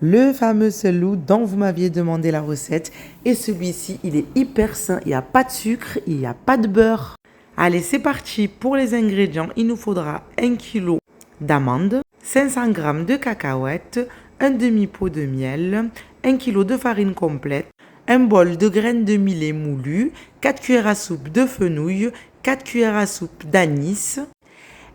Le fameux selou dont vous m'aviez demandé la recette. Et celui-ci, il est hyper sain. Il n'y a pas de sucre, il n'y a pas de beurre. Allez, c'est parti. Pour les ingrédients, il nous faudra 1 kg d'amandes, 500 g de cacahuètes, un demi-pot de miel, 1 kg de farine complète, un bol de graines de millet moulues, 4 cuillères à soupe de fenouil, 4 cuillères à soupe d'anis,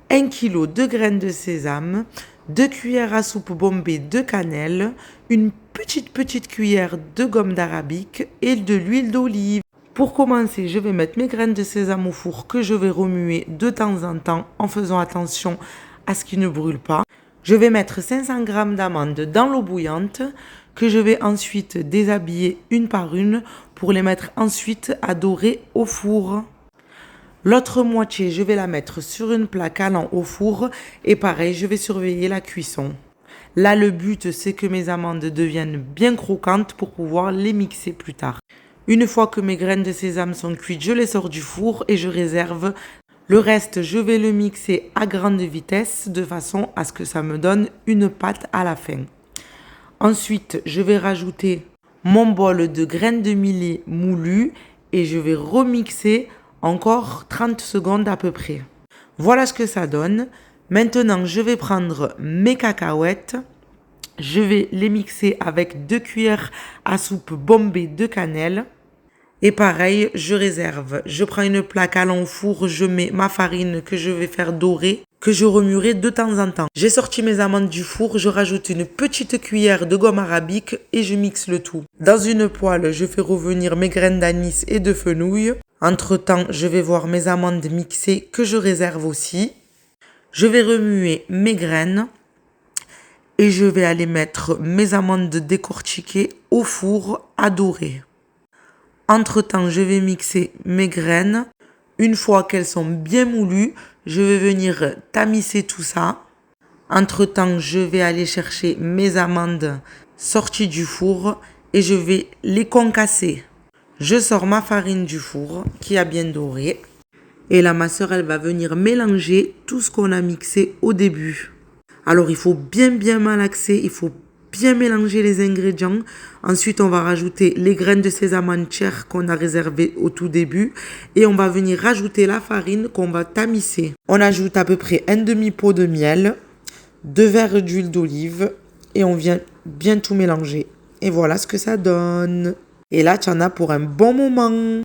1 kg de graines de sésame, 2 cuillères à soupe bombée de cannelle, une petite cuillère de gomme d'arabique et de l'huile d'olive. Pour commencer, je vais mettre mes graines de sésame au four que je vais remuer de temps en temps en faisant attention à ce qu'ils ne brûlent pas. Je vais mettre 500 g d'amandes dans l'eau bouillante que je vais ensuite déshabiller une par une pour les mettre ensuite à dorer au four. L'autre moitié, je vais la mettre sur une plaque allant au four et pareil, je vais surveiller la cuisson. Là, le but, c'est que mes amandes deviennent bien croquantes pour pouvoir les mixer plus tard. Une fois que mes graines de sésame sont cuites, je les sors du four et je réserve. Le reste, je vais le mixer à grande vitesse de façon à ce que ça me donne une pâte à la fin. Ensuite, je vais rajouter mon bol de graines de millet moulues et je vais remixer encore 30 secondes à peu près. Voilà ce que ça donne. Maintenant, je vais prendre mes cacahuètes. Je vais les mixer avec 2 cuillères à soupe bombée de cannelle. Et pareil, je réserve. Je prends une plaque allant au four, je mets ma farine que je vais faire dorer, que je remuerai de temps en temps. J'ai sorti mes amandes du four, je rajoute une petite cuillère de gomme arabique et je mixe le tout. Dans une poêle, je fais revenir mes graines d'anis et de fenouil. Entre-temps, je vais voir mes amandes mixées que je réserve aussi. Je vais remuer mes graines et je vais aller mettre mes amandes décortiquées au four à dorer. Entre-temps, je vais mixer mes graines. Une fois qu'elles sont bien moulues, je vais venir tamiser tout ça. Entre-temps, je vais aller chercher mes amandes sorties du four et je vais les concasser. Je sors ma farine du four qui a bien doré. Et là, ma sœur, elle va venir mélanger tout ce qu'on a mixé au début. Alors, il faut bien malaxer, il faut bien mélanger les ingrédients. Ensuite, on va rajouter les graines de sésame entières qu'on a réservées au tout début. Et on va venir rajouter la farine qu'on va tamiser. On ajoute à peu près un demi-pot de miel, 2 verres d'huile d'olive. Et on vient bien tout mélanger. Et voilà ce que ça donne. Et là, tu en as pour un bon moment.